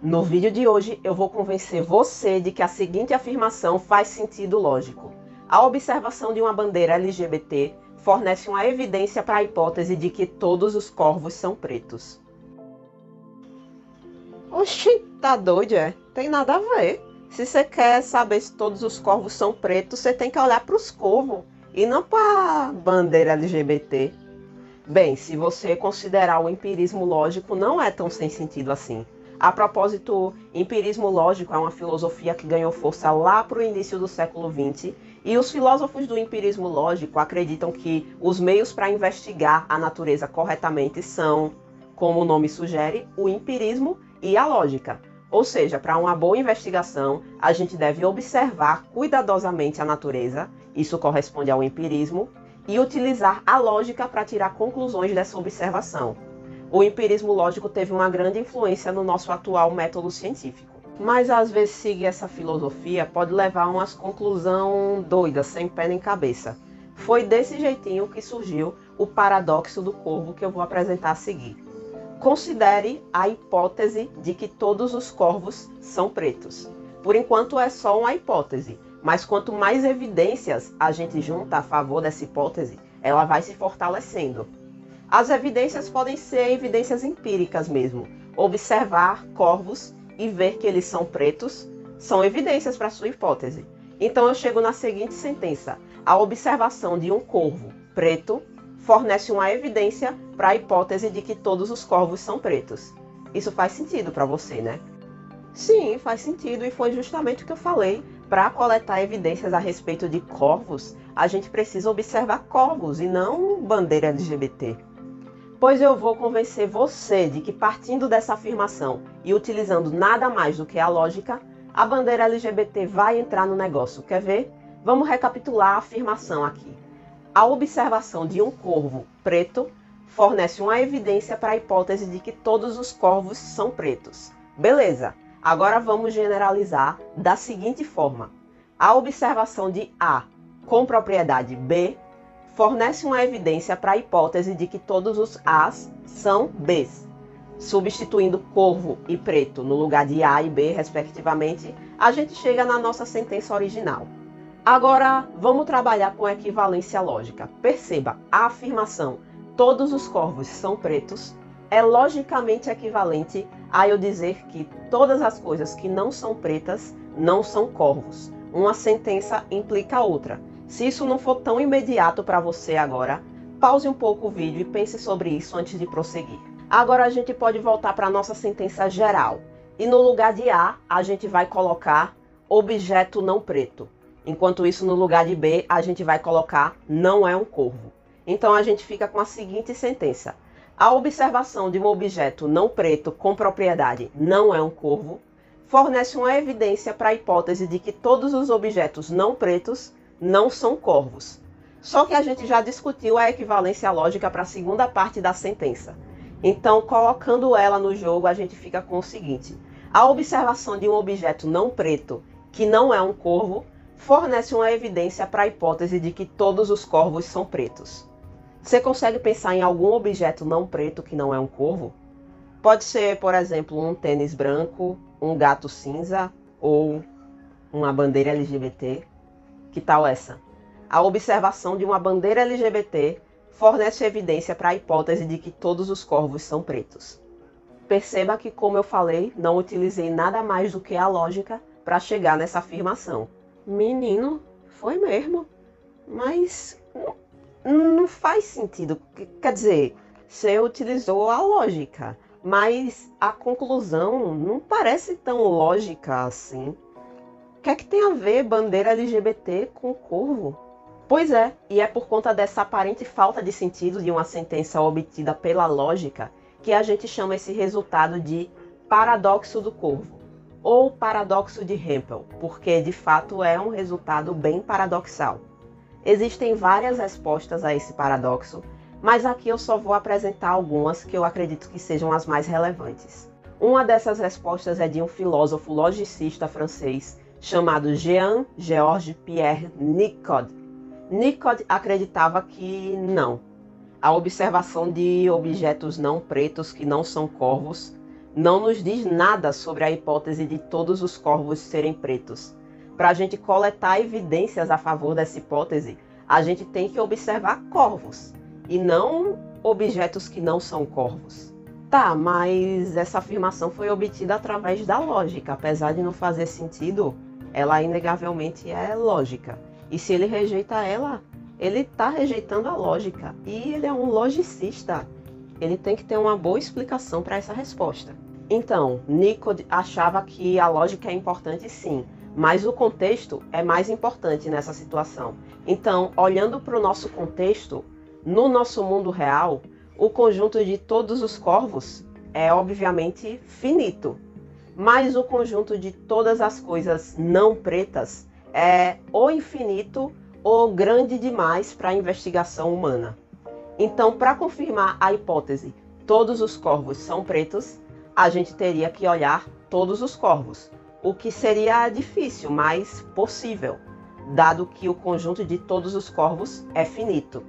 No vídeo de hoje eu vou convencer você de que a seguinte afirmação faz sentido lógico. A observação de uma bandeira LGBT fornece uma evidência para a hipótese de que todos os corvos são pretos. Oxi, tá doido, é? Tem nada a ver. Se você quer saber se todos os corvos são pretos, você tem que olhar para os corvos e não para a bandeira LGBT. Bem, se você considerar o empirismo lógico, não é tão sem sentido assim. A propósito, empirismo lógico é uma filosofia que ganhou força lá para o início do século XX, e os filósofos do empirismo lógico acreditam que os meios para investigar a natureza corretamente são, como o nome sugere, o empirismo e a lógica. Ou seja, para uma boa investigação, a gente deve observar cuidadosamente a natureza, isso corresponde ao empirismo, e utilizar a lógica para tirar conclusões dessa observação. O empirismo lógico teve uma grande influência no nosso atual método científico. Mas às vezes seguir essa filosofia pode levar a umas conclusões doidas, sem pé nem cabeça. Foi desse jeitinho que surgiu o paradoxo do corvo que eu vou apresentar a seguir. Considere a hipótese de que todos os corvos são pretos. Por enquanto é só uma hipótese, mas quanto mais evidências a gente junta a favor dessa hipótese, ela vai se fortalecendo. As evidências podem ser evidências empíricas mesmo. Observar corvos e ver que eles são pretos são evidências para sua hipótese. Então eu chego na seguinte sentença: a observação de um corvo preto fornece uma evidência para a hipótese de que todos os corvos são pretos. Isso faz sentido para você, né? Sim, faz sentido, e foi justamente o que eu falei. Para coletar evidências a respeito de corvos, a gente precisa observar corvos e não bandeira LGBT. Pois eu vou convencer você de que, partindo dessa afirmação e utilizando nada mais do que a lógica, a bandeira LGBT vai entrar no negócio. Quer ver? Vamos recapitular a afirmação aqui. A observação de um corvo preto fornece uma evidência para a hipótese de que todos os corvos são pretos. Beleza, agora vamos generalizar da seguinte forma. A observação de A com propriedade B fornece uma evidência para a hipótese de que todos os As são Bs. Substituindo corvo e preto no lugar de A e B, respectivamente, a gente chega na nossa sentença original. Agora, vamos trabalhar com equivalência lógica. Perceba, a afirmação todos os corvos são pretos é logicamente equivalente a eu dizer que todas as coisas que não são pretas não são corvos. Uma sentença implica a outra. Se isso não for tão imediato para você agora, pause um pouco o vídeo e pense sobre isso antes de prosseguir. Agora a gente pode voltar para a nossa sentença geral. E no lugar de A, a gente vai colocar objeto não preto. Enquanto isso, no lugar de B, a gente vai colocar não é um corvo. Então a gente fica com a seguinte sentença. A observação de um objeto não preto com propriedade não é um corvo fornece uma evidência para a hipótese de que todos os objetos não pretos não são corvos. Só que a gente já discutiu a equivalência lógica para a segunda parte da sentença. Então, colocando ela no jogo, a gente fica com o seguinte. A observação de um objeto não preto, que não é um corvo, fornece uma evidência para a hipótese de que todos os corvos são pretos. Você consegue pensar em algum objeto não preto que não é um corvo? Pode ser, por exemplo, um tênis branco, um gato cinza ou uma bandeira LGBT. Que tal essa? A observação de uma bandeira LGBT fornece evidência para a hipótese de que todos os corvos são pretos. Perceba que, como eu falei, não utilizei nada mais do que a lógica para chegar nessa afirmação. Menino, foi mesmo. Mas não faz sentido. Quer dizer, você utilizou a lógica, mas a conclusão não parece tão lógica assim. O que é que tem a ver bandeira LGBT com corvo? Pois é, e é por conta dessa aparente falta de sentido de uma sentença obtida pela lógica que a gente chama esse resultado de paradoxo do corvo, ou paradoxo de Hempel, porque de fato é um resultado bem paradoxal. Existem várias respostas a esse paradoxo, mas aqui eu só vou apresentar algumas que eu acredito que sejam as mais relevantes. Uma dessas respostas é de um filósofo logicista francês chamado Jean-Georges Pierre Nicode. Nicode acreditava que não. A observação de objetos não pretos que não são corvos não nos diz nada sobre a hipótese de todos os corvos serem pretos. Para a gente coletar evidências a favor dessa hipótese, a gente tem que observar corvos, e não objetos que não são corvos. Tá, mas essa afirmação foi obtida através da lógica. Apesar de não fazer sentido, ela inegavelmente é lógica. E se ele rejeita ela, ele está rejeitando a lógica. E ele é um logicista. Ele tem que ter uma boa explicação para essa resposta. Então, Nicod achava que a lógica é importante sim, mas o contexto é mais importante nessa situação. Então, olhando para o nosso contexto, no nosso mundo real, o conjunto de todos os corvos é obviamente finito, mas o conjunto de todas as coisas não pretas é ou infinito ou grande demais para a investigação humana. Então, para confirmar a hipótese todos os corvos são pretos, a gente teria que olhar todos os corvos, o que seria difícil, mas possível, dado que o conjunto de todos os corvos é finito.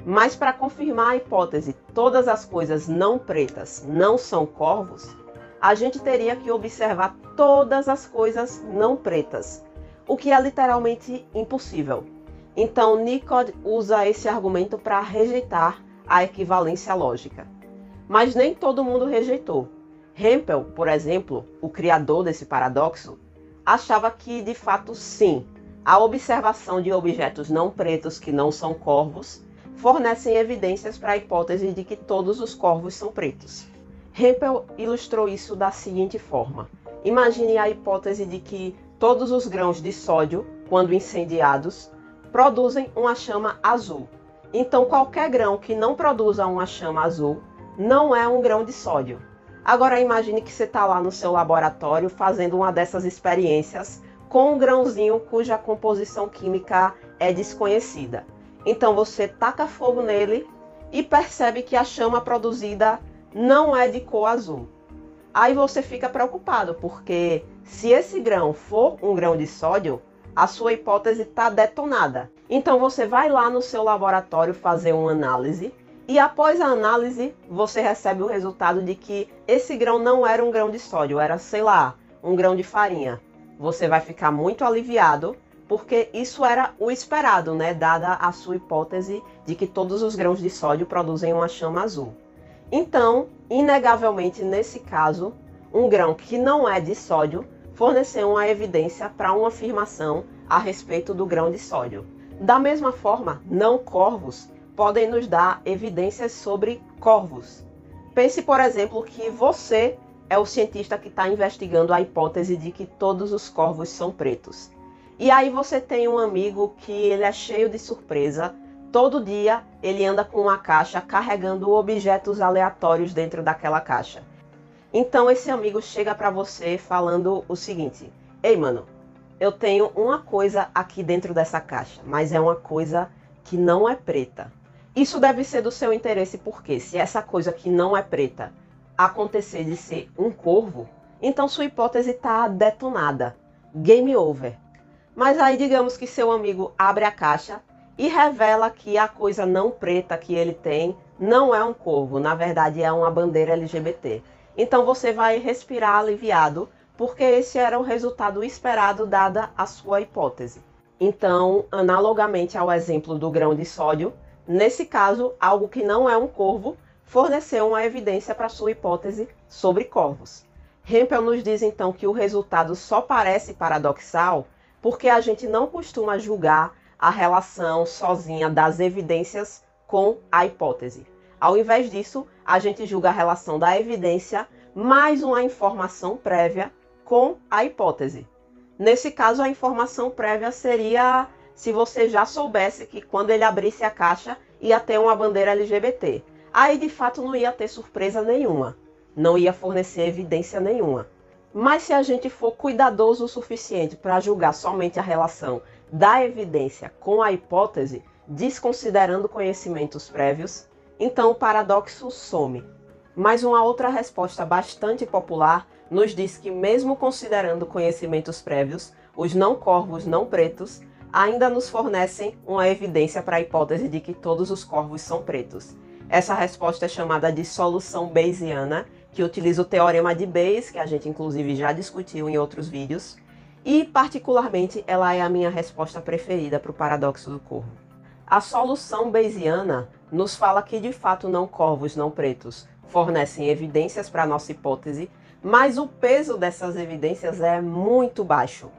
Mas para confirmar a hipótese todas as coisas não pretas não são corvos, a gente teria que observar todas as coisas não pretas, o que é literalmente impossível. Então, Nicod usa esse argumento para rejeitar a equivalência lógica. Mas nem todo mundo rejeitou. Hempel, por exemplo, o criador desse paradoxo, achava que, de fato, sim, a observação de objetos não pretos que não são corvos fornecem evidências para a hipótese de que todos os corvos são pretos. Hempel ilustrou isso da seguinte forma. Imagine a hipótese de que todos os grãos de sódio, quando incendiados, produzem uma chama azul. Então, qualquer grão que não produza uma chama azul não é um grão de sódio. Agora, imagine que você está lá no seu laboratório fazendo uma dessas experiências com um grãozinho cuja composição química é desconhecida. Então, você taca fogo nele e percebe que a chama produzida não é de cor azul. Aí você fica preocupado, porque se esse grão for um grão de sódio, a sua hipótese está detonada. Então você vai lá no seu laboratório fazer uma análise e após a análise você recebe o resultado de que esse grão não era um grão de sódio, era, sei lá, um grão de farinha. Você vai ficar muito aliviado porque isso era o esperado, né? Dada a sua hipótese de que todos os grãos de sódio produzem uma chama azul. Então, inegavelmente nesse caso, um grão que não é de sódio forneceu uma evidência para uma afirmação a respeito do grão de sódio. Da mesma forma, não corvos podem nos dar evidências sobre corvos. Pense, por exemplo, que você é o cientista que está investigando a hipótese de que todos os corvos são pretos. E aí você tem um amigo que ele é cheio de surpresa. Todo dia ele anda com uma caixa carregando objetos aleatórios dentro daquela caixa. Então esse amigo chega para você falando o seguinte: ei mano, eu tenho uma coisa aqui dentro dessa caixa, mas é uma coisa que não é preta. Isso deve ser do seu interesse porque se essa coisa que não é preta acontecer de ser um corvo, então sua hipótese está detonada. Game over. Mas aí digamos que seu amigo abre a caixa e revela que a coisa não preta que ele tem não é um corvo, na verdade é uma bandeira LGBT. Então você vai respirar aliviado, porque esse era o resultado esperado dada a sua hipótese. Então, analogamente ao exemplo do grão de sódio, nesse caso, algo que não é um corvo forneceu uma evidência para sua hipótese sobre corvos. Hempel nos diz então que o resultado só parece paradoxal porque a gente não costuma julgar a relação sozinha das evidências com a hipótese. Ao invés disso, a gente julga a relação da evidência mais uma informação prévia com a hipótese. Nesse caso, a informação prévia seria se você já soubesse que quando ele abrisse a caixa ia ter uma bandeira LGBT. Aí, de fato, não ia ter surpresa nenhuma. Não ia fornecer evidência nenhuma. Mas se a gente for cuidadoso o suficiente para julgar somente a relação da evidência com a hipótese, desconsiderando conhecimentos prévios, então o paradoxo some. Mas uma outra resposta bastante popular nos diz que mesmo considerando conhecimentos prévios, os não-corvos não pretos ainda nos fornecem uma evidência para a hipótese de que todos os corvos são pretos. Essa resposta é chamada de solução bayesiana que utiliza o teorema de Bayes, que a gente inclusive já discutiu em outros vídeos, e particularmente ela é a minha resposta preferida para o paradoxo do corvo. A solução bayesiana nos fala que de fato não corvos não pretos fornecem evidências para a nossa hipótese, mas o peso dessas evidências é muito baixo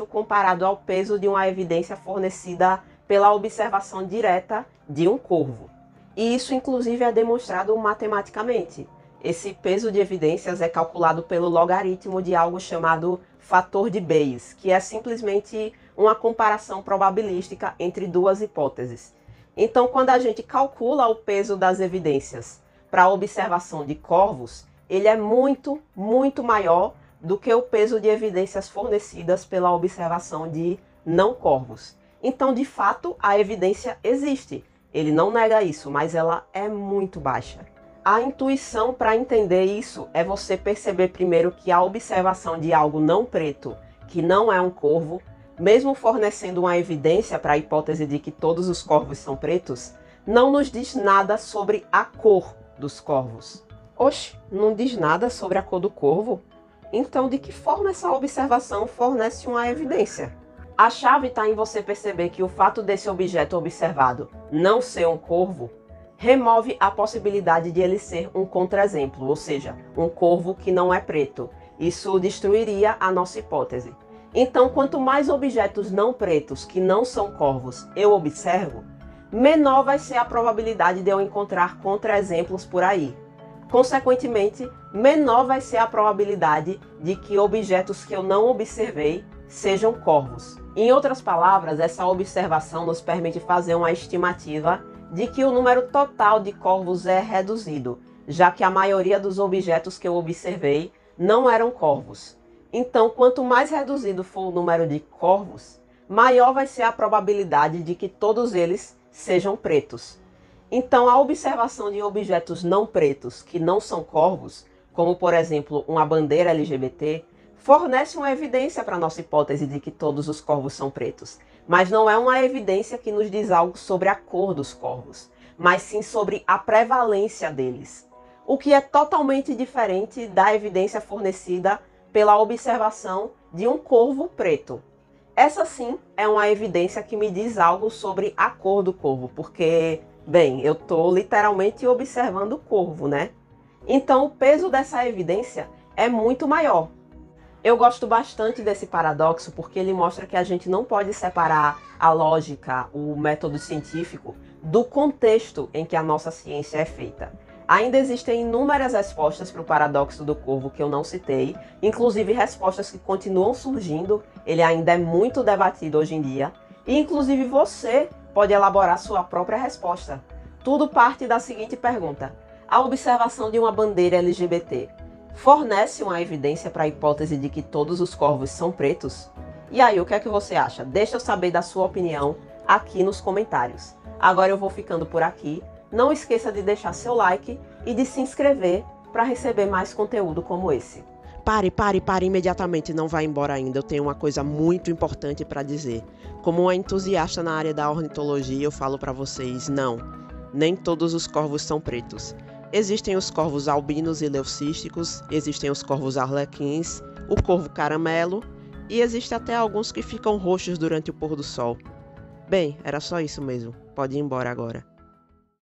comparado ao peso de uma evidência fornecida pela observação direta de um corvo. E isso inclusive é demonstrado matematicamente. Esse peso de evidências é calculado pelo logaritmo de algo chamado fator de Bayes, que é simplesmente uma comparação probabilística entre duas hipóteses. Então, quando a gente calcula o peso das evidências para a observação de corvos, ele é muito maior do que o peso de evidências fornecidas pela observação de não corvos. Então, de fato, a evidência existe. Ele não nega isso, mas ela é muito baixa. A intuição para entender isso é você perceber primeiro que a observação de algo não preto, que não é um corvo, mesmo fornecendo uma evidência para a hipótese de que todos os corvos são pretos, não nos diz nada sobre a cor dos corvos. Oxe, não diz nada sobre a cor do corvo? Então, de que forma essa observação fornece uma evidência? A chave está em você perceber que o fato desse objeto observado não ser um corvo remove a possibilidade de ele ser um contraexemplo, ou seja, um corvo que não é preto. Isso destruiria a nossa hipótese. Então, quanto mais objetos não pretos que não são corvos eu observo, menor vai ser a probabilidade de eu encontrar contraexemplos por aí. Consequentemente, menor vai ser a probabilidade de que objetos que eu não observei sejam corvos. Em outras palavras, essa observação nos permite fazer uma estimativa de que o número total de corvos é reduzido, já que a maioria dos objetos que eu observei não eram corvos. Então, quanto mais reduzido for o número de corvos, maior vai ser a probabilidade de que todos eles sejam pretos. Então, a observação de objetos não pretos que não são corvos, como por exemplo uma bandeira LGBT, fornece uma evidência para a nossa hipótese de que todos os corvos são pretos. Mas não é uma evidência que nos diz algo sobre a cor dos corvos, mas sim sobre a prevalência deles. O que é totalmente diferente da evidência fornecida pela observação de um corvo preto. Essa sim é uma evidência que me diz algo sobre a cor do corvo, porque, bem, eu estou literalmente observando o corvo, né? Então o peso dessa evidência é muito maior. Eu gosto bastante desse paradoxo porque ele mostra que a gente não pode separar a lógica, o método científico, do contexto em que a nossa ciência é feita. Ainda existem inúmeras respostas para o paradoxo do corvo que eu não citei, inclusive respostas que continuam surgindo, ele ainda é muito debatido hoje em dia, e inclusive você pode elaborar sua própria resposta. Tudo parte da seguinte pergunta: a observação de uma bandeira LGBT fornece uma evidência para a hipótese de que todos os corvos são pretos? E aí, o que é que você acha? Deixa eu saber da sua opinião aqui nos comentários. Agora eu vou ficando por aqui. Não esqueça de deixar seu like e de se inscrever para receber mais conteúdo como esse. Pare imediatamente, não vá embora ainda. Eu tenho uma coisa muito importante para dizer. Como uma entusiasta na área da ornitologia, eu falo para vocês, não, nem todos os corvos são pretos. Existem os corvos albinos e leucísticos, existem os corvos arlequins, o corvo caramelo e existe até alguns que ficam roxos durante o pôr do sol. Bem, era só isso mesmo. Pode ir embora agora.